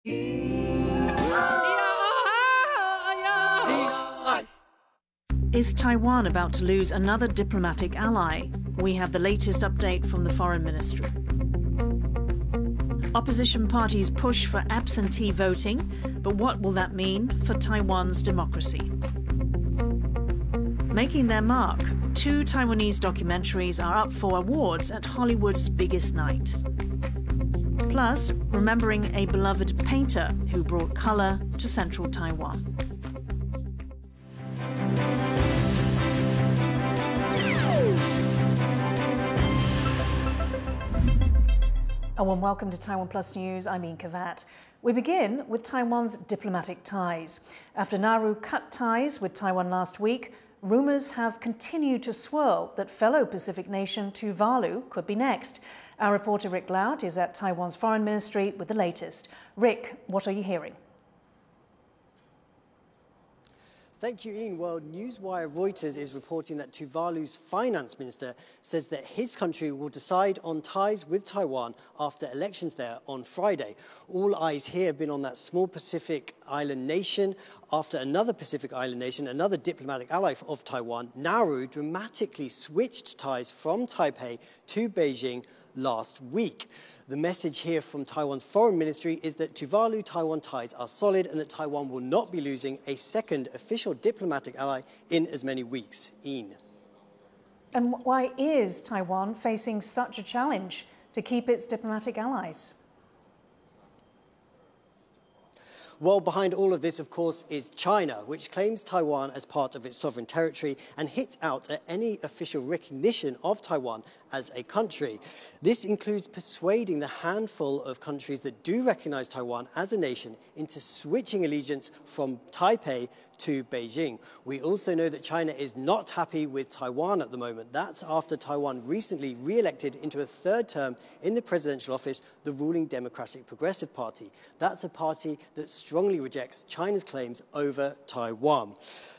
Is Taiwan about to lose another diplomatic ally? We have the latest update from the Foreign Ministry. Opposition parties push for absentee voting, but what will that mean for Taiwan's democracy? Making their mark, 2 Taiwanese documentaries are up for awards at Hollywood's biggest night. Plus, remembering a beloved painter who brought colour to central Taiwan. A warm welcome to Taiwan Plus News. I'm Ian Kavat. We begin with Taiwan's diplomatic ties. After Nauru cut ties with Taiwan last week, rumours have continued to swirl that fellow Pacific nation Tuvalu could be next. Our reporter Rick Laut is at Taiwan's Foreign Ministry with the latest. Rick, what are you hearing? Thank you, Ian. Well, Newswire Reuters is reporting that Tuvalu's finance minister says that his country will decide on ties with Taiwan after elections there on Friday. All eyes here have been on that small Pacific island nation after another Pacific island nation, another diplomatic ally of Taiwan, Nauru, dramatically switched ties from Taipei to Beijing last week. The message here from Taiwan's foreign ministry is that Tuvalu-Taiwan ties are solid and that Taiwan will not be losing a second official diplomatic ally in as many weeks. Ian. And why is Taiwan facing such a challenge to keep its diplomatic allies? Well, behind all of this, of course, is China, which claims Taiwan as part of its sovereign territory and hits out at any official recognition of Taiwan as a country. This includes persuading the handful of countries that do recognize Taiwan as a nation into switching allegiance from Taipei to Beijing. We also know that China is not happy with Taiwan at the moment. That's after Taiwan recently re-elected into a third term in the presidential office the ruling Democratic Progressive Party. That's a party that strongly rejects China's claims over Taiwan.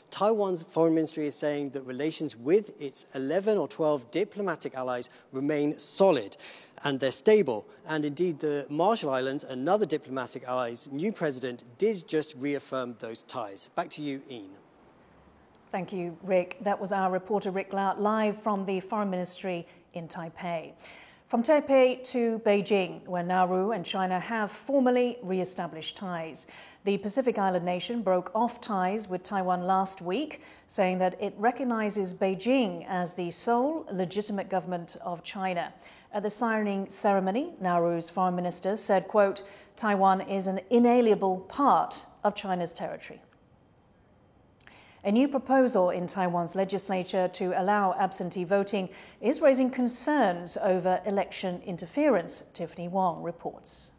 Taiwan's foreign ministry is saying that relations with its 11 or 12 diplomatic allies remain solid and they're stable. And indeed, the Marshall Islands, another diplomatic ally's new president, did just reaffirm those ties. Back to you, Ian. Thank you, Rick. That was our reporter Rick Laut live from the Foreign Ministry in Taipei. From Taipei to Beijing, where Nauru and China have formally re-established ties. The Pacific Island nation broke off ties with Taiwan last week, saying that it recognizes Beijing as the sole legitimate government of China. At the signing ceremony, Nauru's foreign minister said, quote, "Taiwan is an inalienable part of China's territory." A new proposal in Taiwan's legislature to allow absentee voting is raising concerns over election interference. Tiffany Wong reports.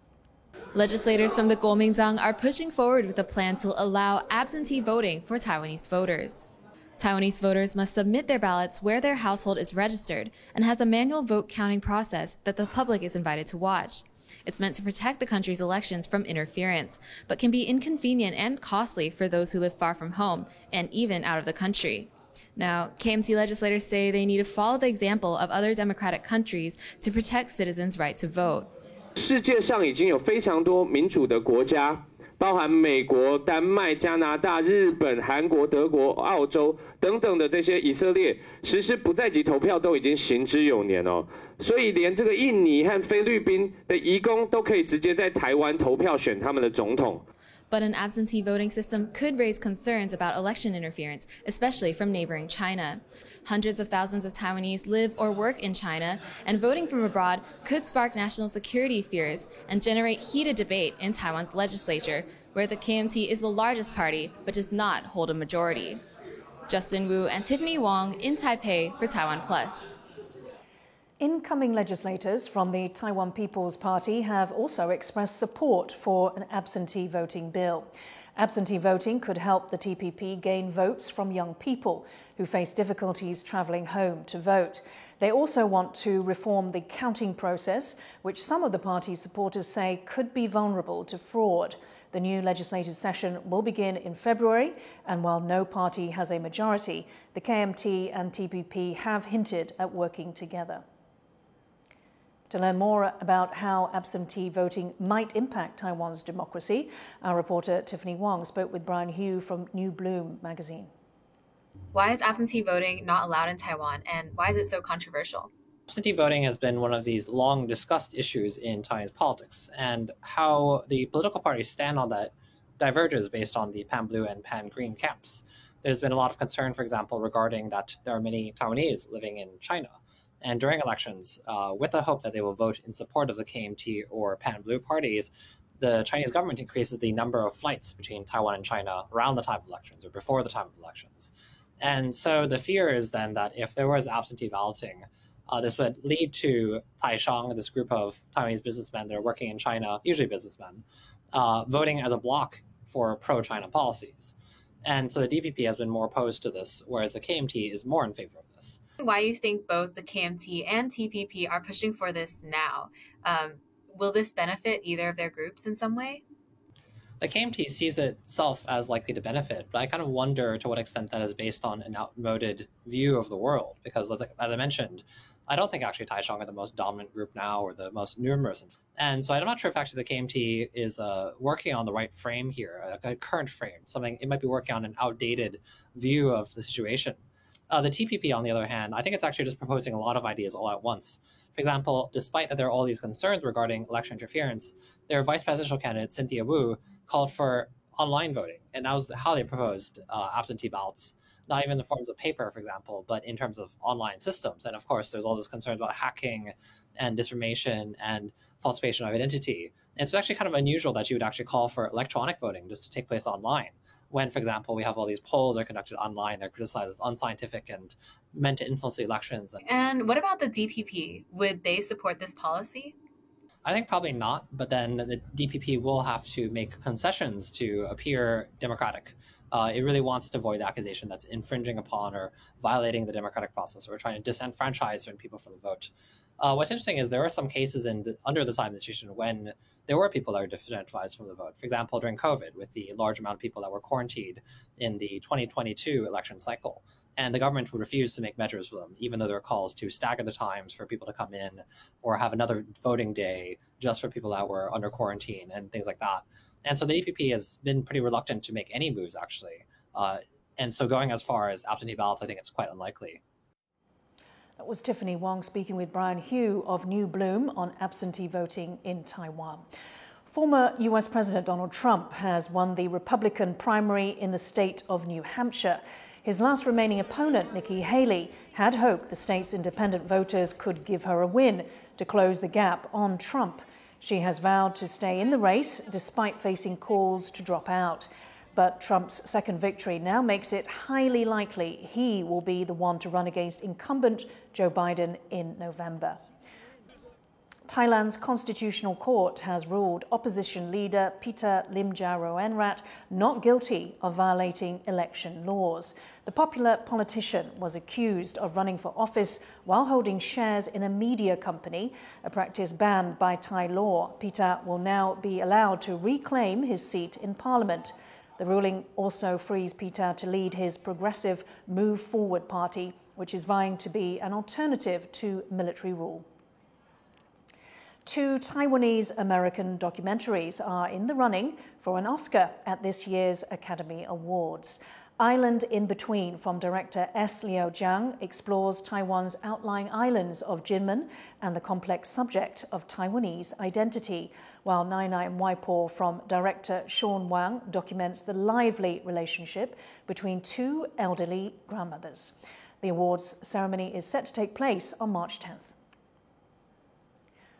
Legislators from the Kuomintang are pushing forward with a plan to allow absentee voting for Taiwanese voters. Taiwanese voters must submit their ballots where their household is registered and has a manual vote counting process that the public is invited to watch. It's meant to protect the country's elections from interference, but can be inconvenient and costly for those who live far from home and even out of the country. Now, KMT legislators say they need to follow the example of other democratic countries to protect citizens' right to vote. 世界上已经有非常多民主的国家，包含美国、丹麦、加拿大、日本、韩国、德国、澳洲等等的这些以色列实施不在籍投票都已经行之有年哦。所以连这个印尼和菲律宾的移工都可以直接在台湾投票选他们的总统。 But an absentee voting system could raise concerns about election interference, especially from neighboring China. Hundreds of thousands of Taiwanese live or work in China, and voting from abroad could spark national security fears and generate heated debate in Taiwan's legislature, where the KMT is the largest party but does not hold a majority. Justin Wu and Tiffany Wong in Taipei for Taiwan Plus. Incoming legislators from the Taiwan People's Party have also expressed support for an absentee voting bill. Absentee voting could help the TPP gain votes from young people who face difficulties travelling home to vote. They also want to reform the counting process, which some of the party's supporters say could be vulnerable to fraud. The new legislative session will begin in February, and while no party has a majority, the KMT and TPP have hinted at working together. To learn more about how absentee voting might impact Taiwan's democracy, our reporter Tiffany Wong spoke with Brian Hugh from New Bloom magazine. Why is absentee voting not allowed in Taiwan, and why is it so controversial? Absentee voting has been one of these long discussed issues in Chinese politics, and how the political parties stand on that diverges based on the pan-blue and pan-green camps. There's been a lot of concern, for example, regarding that there are many Taiwanese living in China. And during elections, with the hope that they will vote in support of the KMT or pan-blue parties, the Chinese government increases the number of flights between Taiwan and China around the time of elections or before the time of elections. And so the fear is then that if there was absentee balloting, this would lead to Taishang, this group of Taiwanese businessmen that are working in China, usually businessmen, voting as a bloc for pro-China policies. And so the DPP has been more opposed to this, whereas the KMT is more in favor of this. Why you think both the KMT and TPP are pushing for this now? Will this benefit either of their groups in some way? The KMT sees itself as likely to benefit, but I kind of wonder to what extent that is based on an outmoded view of the world. Because as I mentioned, I don't think actually Taishang are the most dominant group now or the most numerous. And so I'm not sure if actually the KMT is working on the right frame here, a current frame, something it might be working on an outdated view of the situation. The TPP, on the other hand, I think it's actually just proposing a lot of ideas all at once. For example, despite that there are all these concerns regarding election interference, their vice presidential candidate, Cynthia Wu, called for online voting. And that was how they proposed absentee ballots, not even in the forms of paper, for example, but in terms of online systems. And of course, there's all this concerns about hacking and disinformation and falsification of identity. And so it's actually kind of unusual that you would actually call for electronic voting just to take place online. When, for example, we have all these polls that are conducted online, they're criticized as unscientific and meant to influence the elections. And what about the DPP? Would they support this policy? I think probably not, but then the DPP will have to make concessions to appear democratic. It really wants to avoid the accusation that's infringing upon or violating the democratic process or trying to disenfranchise certain people from the vote. What's interesting is there are some cases under the Tsai administration when there were people that were disenfranchised from the vote. For example, during COVID, with the large amount of people that were quarantined in the 2022 election cycle. And the government would refuse to make measures for them, even though there are calls to stagger the times for people to come in or have another voting day just for people that were under quarantine and things like that. And so the DPP has been pretty reluctant to make any moves, actually. And so going as far as absentee ballots, I think it's quite unlikely. That was Tiffany Wong speaking with Brian Hugh of New Bloom on absentee voting in Taiwan. Former US President Donald Trump has won the Republican primary in the state of New Hampshire. His last remaining opponent, Nikki Haley, had hoped the state's independent voters could give her a win to close the gap on Trump. She has vowed to stay in the race despite facing calls to drop out. But Trump's second victory now makes it highly likely he will be the one to run against incumbent Joe Biden in November. Thailand's Constitutional Court has ruled opposition leader Peter Limjaroenrat not guilty of violating election laws. The popular politician was accused of running for office while holding shares in a media company, a practice banned by Thai law. Peter will now be allowed to reclaim his seat in Parliament. The ruling also frees Peter to lead his progressive Move Forward party, which is vying to be an alternative to military rule. Two Taiwanese-American documentaries are in the running for an Oscar at this year's Academy Awards. Island in Between from director S. Liu Jiang explores Taiwan's outlying islands of Jinmen and the complex subject of Taiwanese identity, while Nai Nai and Waipo from director Sean Wang documents the lively relationship between two elderly grandmothers. The awards ceremony is set to take place on March 10th.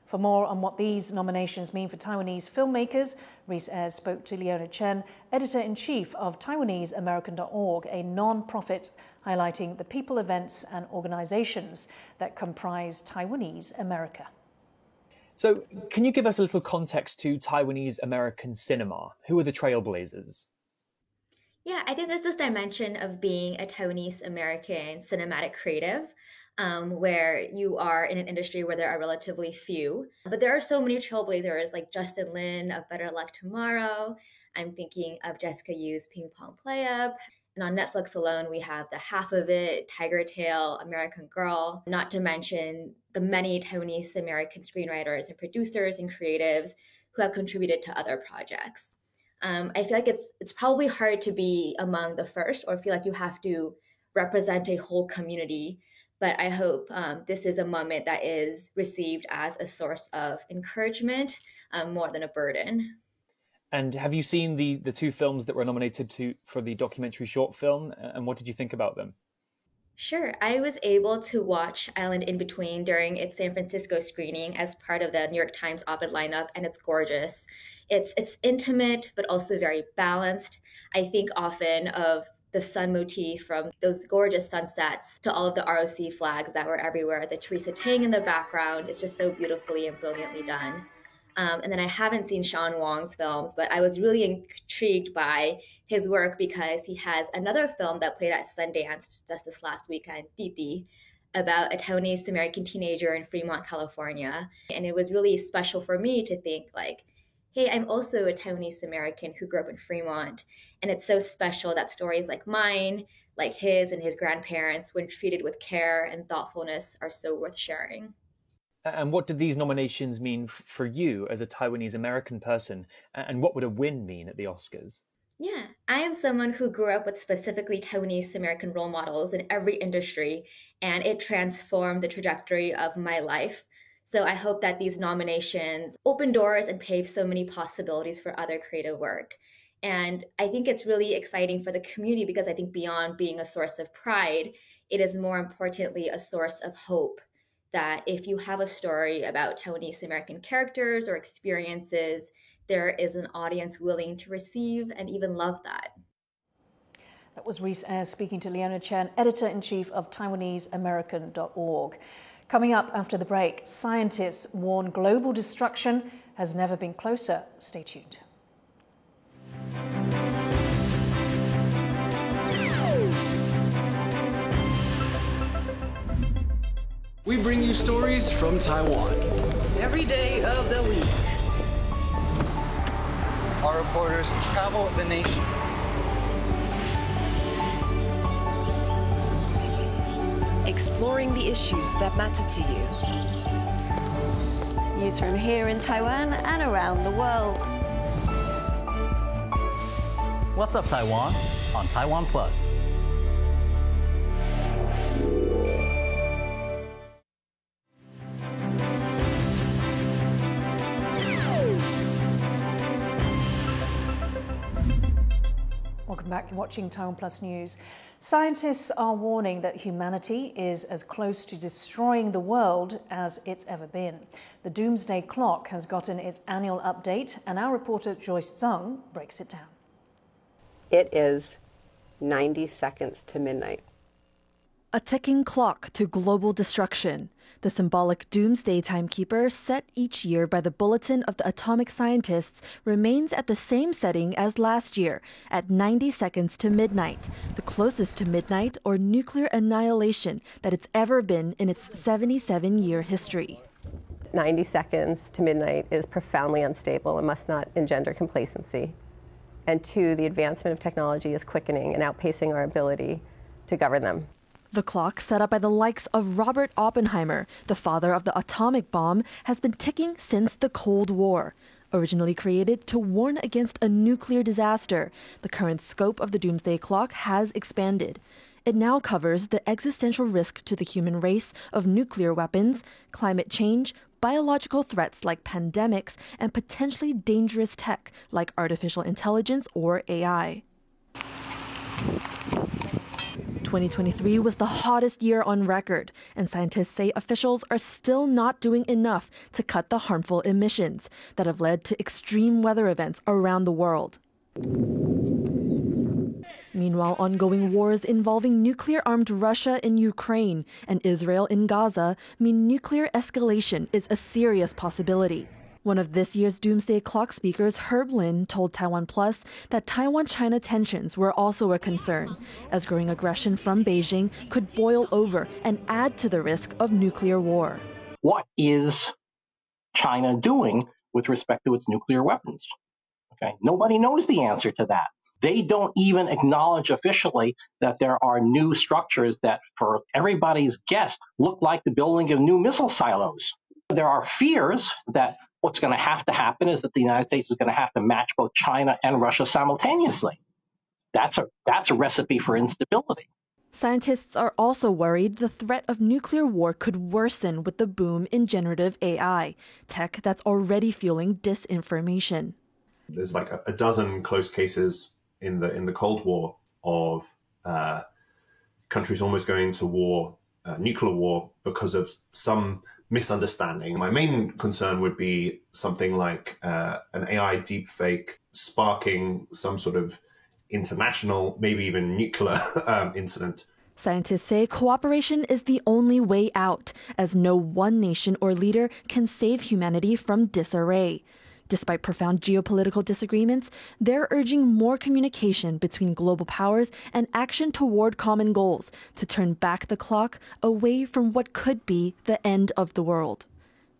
For more on what these nominations mean for Taiwanese filmmakers, Rhys Ayres spoke to Leona Chen, editor-in-chief of TaiwaneseAmerican.org, a non-profit highlighting the people, events and organizations that comprise Taiwanese America. So, can you give us a little context to Taiwanese American cinema? Who are the trailblazers? Yeah, I think there's this dimension of being a Taiwanese American cinematic creative, where you are in an industry where there are relatively few. But there are so many trailblazers like Justin Lin of Better Luck Tomorrow. I'm thinking of Jessica Yu's Ping Pong Play-Up. And on Netflix alone, we have The Half of It, Tiger Tail, American Girl, not to mention the many Taiwanese American screenwriters and producers and creatives who have contributed to other projects. I feel like it's probably hard to be among the first, or feel like you have to represent a whole community. But I hope this is a moment that is received as a source of encouragement more than a burden. And have you seen the two films that were nominated for the documentary short film? And what did you think about them? Sure. I was able to watch Island in Between during its San Francisco screening as part of the New York Times op-ed lineup, and it's gorgeous. It's intimate, but also very balanced. I think often of the sun motif from those gorgeous sunsets to all of the ROC flags that were everywhere. The Teresa Tang in the background is just so beautifully and brilliantly done. And then I haven't seen Sean Wong's films, but I was really intrigued by his work because he has another film that played at Sundance just this last weekend, Titi, about a Taiwanese American teenager in Fremont, California. And it was really special for me to think like, hey, I'm also a Taiwanese American who grew up in Fremont. And it's so special that stories like mine, like his and his grandparents, when treated with care and thoughtfulness, are so worth sharing. And what did these nominations mean for you as a Taiwanese American person? And what would a win mean at the Oscars? Yeah, I am someone who grew up with specifically Taiwanese American role models in every industry, and it transformed the trajectory of my life. So I hope that these nominations open doors and pave so many possibilities for other creative work. And I think it's really exciting for the community because I think beyond being a source of pride, it is more importantly a source of hope. That if you have a story about Taiwanese American characters or experiences, there is an audience willing to receive and even love that. That was Reese Ayres speaking to Leona Chen, editor-in-chief of TaiwaneseAmerican.org. Coming up after the break, scientists warn global destruction has never been closer. Stay tuned. We bring you stories from Taiwan. Every day of the week. Our reporters travel the nation. Exploring the issues that matter to you. News from here in Taiwan and around the world. What's up, Taiwan? On Taiwan Plus. Welcome back. You're watching Taiwan Plus News. Scientists are warning that humanity is as close to destroying the world as it's ever been. The Doomsday Clock has gotten its annual update, and our reporter Joyce Zhang breaks it down. It is 90 seconds to midnight. A ticking clock to global destruction. The symbolic doomsday timekeeper set each year by the Bulletin of the Atomic Scientists remains at the same setting as last year, at 90 seconds to midnight, the closest to midnight or nuclear annihilation that it's ever been in its 77-year history. 90 seconds to midnight is profoundly unstable and must not engender complacency. And two, the advancement of technology is quickening and outpacing our ability to govern them. The clock, set up by the likes of Robert Oppenheimer, the father of the atomic bomb, has been ticking since the Cold War. Originally created to warn against a nuclear disaster, the current scope of the Doomsday Clock has expanded. It now covers the existential risk to the human race of nuclear weapons, climate change, biological threats like pandemics, and potentially dangerous tech like artificial intelligence or AI. 2023 was the hottest year on record, and scientists say officials are still not doing enough to cut the harmful emissions that have led to extreme weather events around the world. Meanwhile, ongoing wars involving nuclear-armed Russia in Ukraine and Israel in Gaza mean nuclear escalation is a serious possibility. One of this year's Doomsday Clock speakers, Herb Lin, told Taiwan Plus that Taiwan-China tensions were also a concern, as growing aggression from Beijing could boil over and add to the risk of nuclear war. What is China doing with respect to its nuclear weapons? Okay, nobody knows the answer to that. They don't even acknowledge officially that there are new structures that, for everybody's guess, look like the building of new missile silos. There are fears that what's going to happen is that the United States is going to have to match both China and Russia simultaneously. That's a recipe for instability. Scientists are also worried the threat of nuclear war could worsen with the boom in generative AI, tech that's already fueling disinformation. There's like a dozen close cases in the Cold War of countries almost going to war, nuclear war, because of some misunderstanding. My main concern would be something like an AI deepfake sparking some sort of international, maybe even nuclear incident. Scientists say cooperation is the only way out, as no one nation or leader can save humanity from disarray. Despite profound geopolitical disagreements, they're urging more communication between global powers and action toward common goals to turn back the clock away from what could be the end of the world.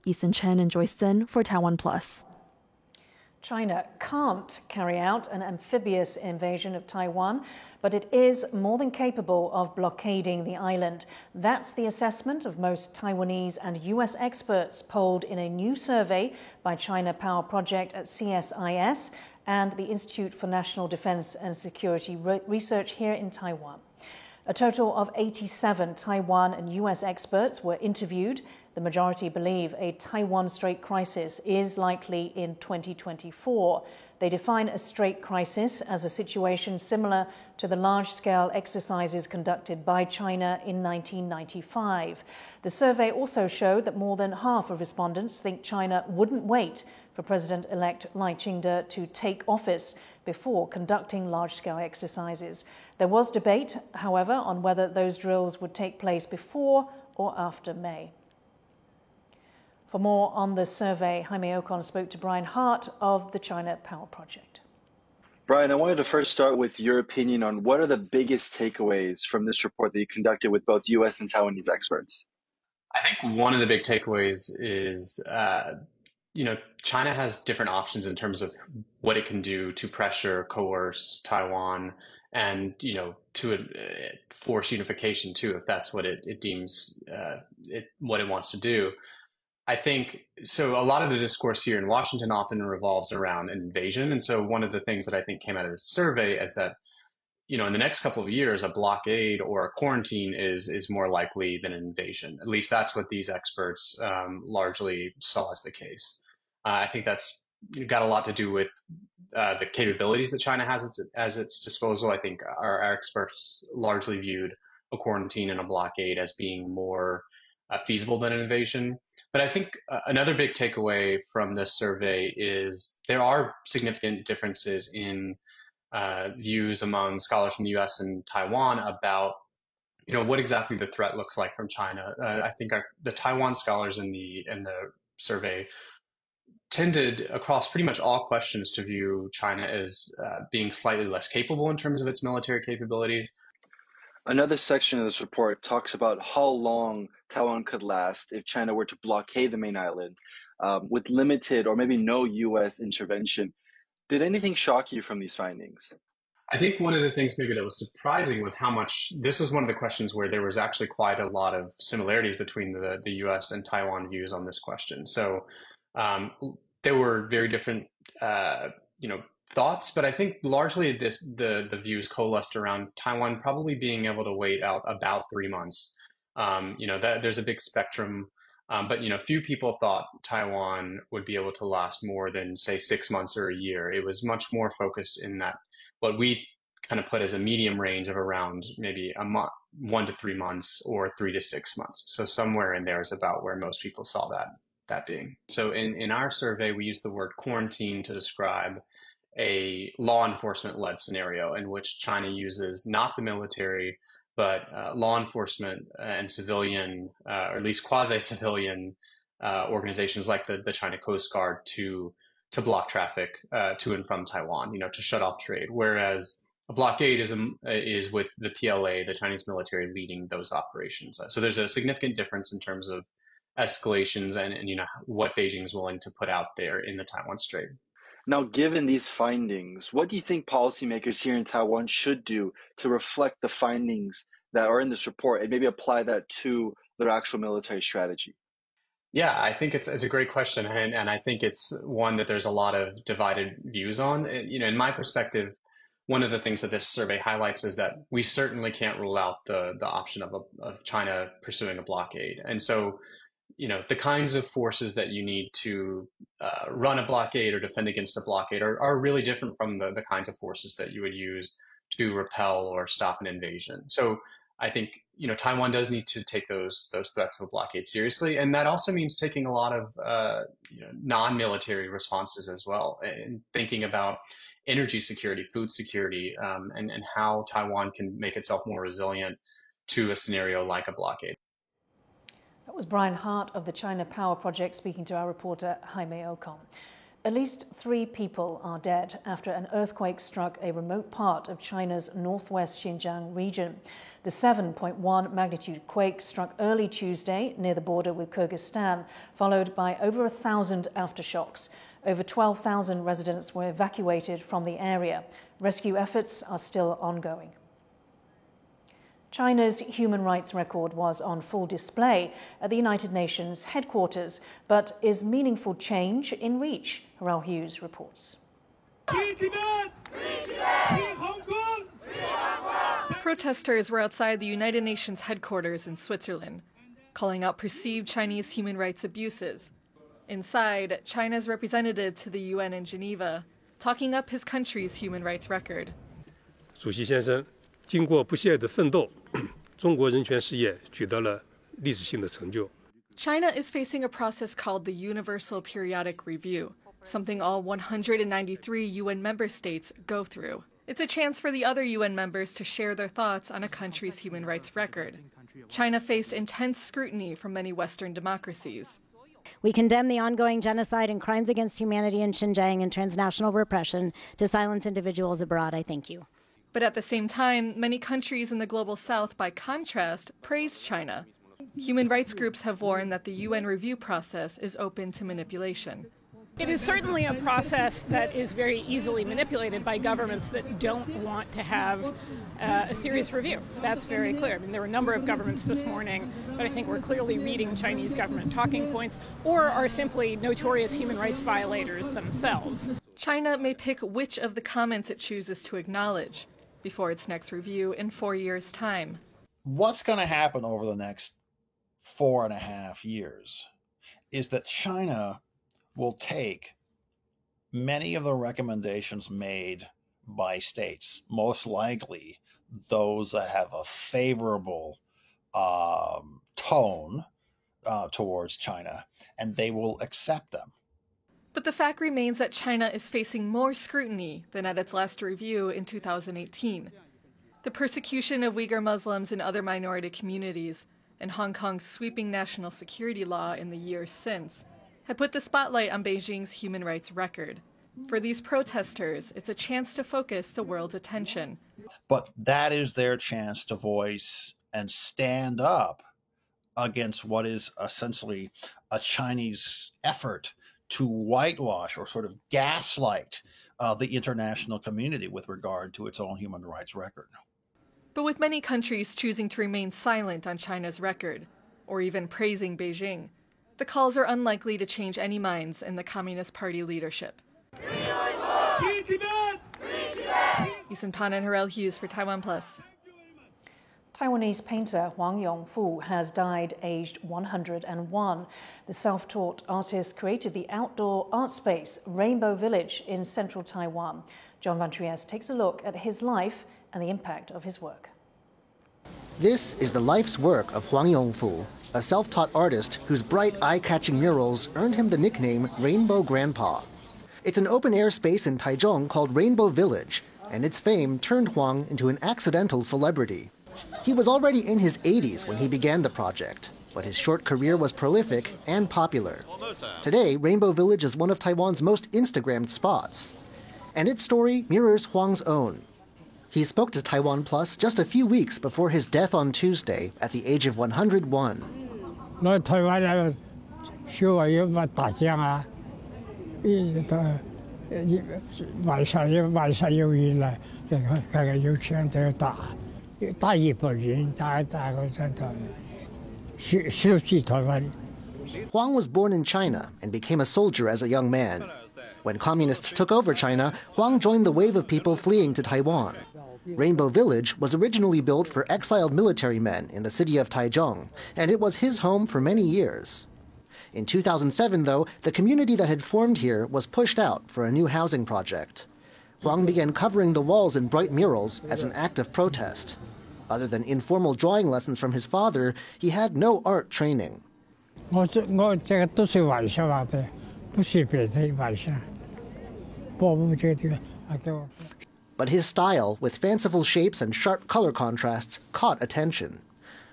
Ethan Chen and Joyce Sen for Taiwan Plus. China can't carry out an amphibious invasion of Taiwan, but it is more than capable of blockading the island. That's the assessment of most Taiwanese and US experts polled in a new survey by China Power Project at CSIS and the Institute for National Defense and Security Research here in Taiwan. A total of 87 Taiwan and US experts were interviewed. The majority believe a Taiwan Strait crisis is likely in 2024. They define a strait crisis as a situation similar to the large-scale exercises conducted by China in 1995. The survey also showed that more than half of respondents think China wouldn't wait for President-elect Lai Ching-te to take office before conducting large-scale exercises. There was debate, however, on whether those drills would take place before or after May. For more on the survey, Jaime Ocon spoke to Brian Hart of the China Power Project. Brian, I wanted to first start with your opinion on what are the biggest takeaways from this report that you conducted with both U.S. and Taiwanese experts. I think one of the big takeaways is, China has different options in terms of what it can do to pressure, coerce Taiwan, and, to force unification too, if that's what it deems what it wants to do. I think, so a lot of the discourse here in Washington often revolves around an invasion. And so one of the things that I think came out of this survey is that, in the next couple of years, a blockade or a quarantine is more likely than an invasion. At least that's what these experts largely saw as the case. I think that's got a lot to do with the capabilities that China has at its disposal. I think our experts largely viewed a quarantine and a blockade as being more feasible than an invasion. But I think another big takeaway from this survey is there are significant differences in views among scholars from the U.S. and Taiwan about, what exactly the threat looks like from China. I think the Taiwan scholars in the survey tended across pretty much all questions to view China as being slightly less capable in terms of its military capabilities. Another section of this report talks about how long Taiwan could last if China were to blockade the main island with limited or maybe no U.S. intervention. Did anything shock you from these findings? I think one of the things maybe that was surprising was how much, this was one of the questions where there was actually quite a lot of similarities between the U.S. and Taiwan views on this question. So there were very different, thoughts, but I think largely the views coalesced around Taiwan probably being able to wait out about 3 months. That there's a big spectrum, but few people thought Taiwan would be able to last more than, say, 6 months or a year. It was much more focused in that what we kind of put as a medium range of around maybe a month, 1 to 3 months, or 3 to 6 months. So somewhere in there is about where most people saw that being. So in our survey, we used the word quarantine to describe a law enforcement-led scenario in which China uses not the military, but law enforcement and civilian, or at least quasi-civilian organizations like the China Coast Guard to block traffic to and from Taiwan, to shut off trade. Whereas a blockade is with the PLA, the Chinese military, leading those operations. So there's a significant difference in terms of escalations and what Beijing is willing to put out there in the Taiwan Strait. Now, given these findings, what do you think policymakers here in Taiwan should do to reflect the findings that are in this report and maybe apply that to their actual military strategy? Yeah, I think it's a great question, and I think it's one that there's a lot of divided views on. In my perspective, one of the things that this survey highlights is that we certainly can't rule out the option of China pursuing a blockade. And so, the kinds of forces that you need to run a blockade or defend against a blockade are really different from the kinds of forces that you would use to repel or stop an invasion. So I think Taiwan does need to take those threats of a blockade seriously, and that also means taking a lot of non-military responses as well, and thinking about energy security, food security, and how Taiwan can make itself more resilient to a scenario like a blockade. That was Brian Hart of the China Power Project speaking to our reporter Jaime Ocon. At least 3 people are dead after an earthquake struck a remote part of China's northwest Xinjiang region. The 7.1 magnitude quake struck early Tuesday near the border with Kyrgyzstan, followed by over 1,000 aftershocks. Over 12,000 residents were evacuated from the area. Rescue efforts are still ongoing. China's human rights record was on full display at the United Nations headquarters, but is meaningful change in reach? Harel Hughes reports. Protesters were outside the United Nations headquarters in Switzerland, calling out perceived Chinese human rights abuses. Inside, China's representative to the UN in Geneva, talking up his country's human rights record. 主席先生，经过不懈的奋斗，中国人权事业取得了历史性的成就。 China is facing a process called the Universal Periodic Review, something all 193 UN member states go through. It's a chance for the other UN members to share their thoughts on a country's human rights record. China faced intense scrutiny from many Western democracies. We condemn the ongoing genocide and crimes against humanity in Xinjiang and transnational repression to silence individuals abroad. I thank you. But at the same time, many countries in the global south, by contrast, praise China. Human rights groups have warned that the UN review process is open to manipulation. It is certainly a process that is very easily manipulated by governments that don't want to have a serious review. That's very clear. I mean, there were a number of governments this morning, but I think we're clearly reading Chinese government talking points or are simply notorious human rights violators themselves. China may pick which of the comments it chooses to acknowledge before its next review in 4 years' time. What's going to happen over the next 4.5 years is that China will take many of the recommendations made by states, most likely those that have a favorable tone towards China, and they will accept them. But the fact remains that China is facing more scrutiny than at its last review in 2018. The persecution of Uyghur Muslims and other minority communities, and Hong Kong's sweeping national security law in the years since, have put the spotlight on Beijing's human rights record. For these protesters, it's a chance to focus the world's attention. But that is their chance to voice and stand up against what is essentially a Chinese effort to whitewash or sort of gaslight the international community with regard to its own human rights record. But with many countries choosing to remain silent on China's record, or even praising Beijing, the calls are unlikely to change any minds in the Communist Party leadership. Ethan Pan and Harel Hughes for Taiwan Plus. Taiwanese painter Huang Yongfu has died aged 101. The self-taught artist created the outdoor art space Rainbow Village in central Taiwan. John Van Trieste takes a look at his life and the impact of his work. This is the life's work of Huang Yongfu, a self-taught artist whose bright, eye-catching murals earned him the nickname Rainbow Grandpa. It's an open-air space in Taichung called Rainbow Village, and its fame turned Huang into an accidental celebrity. He was already in his 80s when he began the project, but his short career was prolific and popular. Today, Rainbow Village is one of Taiwan's most Instagrammed spots, and its story mirrors Huang's own. He spoke to Taiwan Plus just a few weeks before his death on Tuesday at the age of 101. 晚上有人来，这个有钱的打一拨人，打个这10几多万。 Huang was born in China and became a soldier as a young man. When communists took over China, Huang joined the wave of people fleeing to Taiwan. Rainbow Village was originally built for exiled military men in the city of Taichung, and it was his home for many years. In 2007, though, the community that had formed here was pushed out for a new housing project. Huang began covering the walls in bright murals as an act of protest. Other than informal drawing lessons from his father, he had no art training. 我这个都是玩笑话的，不是别的玩笑。我这个给我。 But his style, with fanciful shapes and sharp color contrasts, caught attention.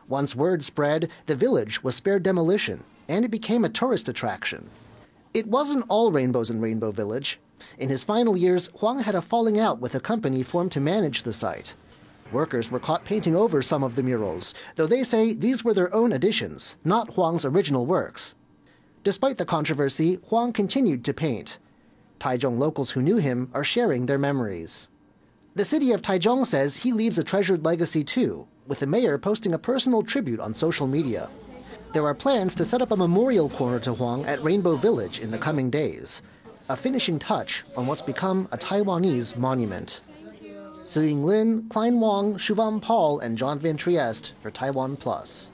Once word spread, the village was spared demolition, and it became a tourist attraction. It wasn't all rainbows in Rainbow Village. In his final years, Huang had a falling out with a company formed to manage the site. Workers were caught painting over some of the murals, though they say these were their own additions, not Huang's original works. Despite the controversy, Huang continued to paint. Taichung locals who knew him are sharing their memories. The city of Taichung says he leaves a treasured legacy too, with the mayor posting a personal tribute on social media. There are plans to set up a memorial corner to Huang at Rainbow Village in the coming days, a finishing touch on what's become a Taiwanese monument. Su Yinglin, Klein Wang, Shuvan Paul, and John Van Trieste for Taiwan Plus.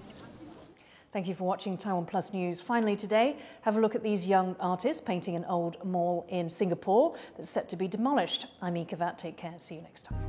Thank you for watching Taiwan Plus News. Finally today, have a look at these young artists painting an old mall in Singapore that's set to be demolished. I'm Ika Vat. Take care. See you next time.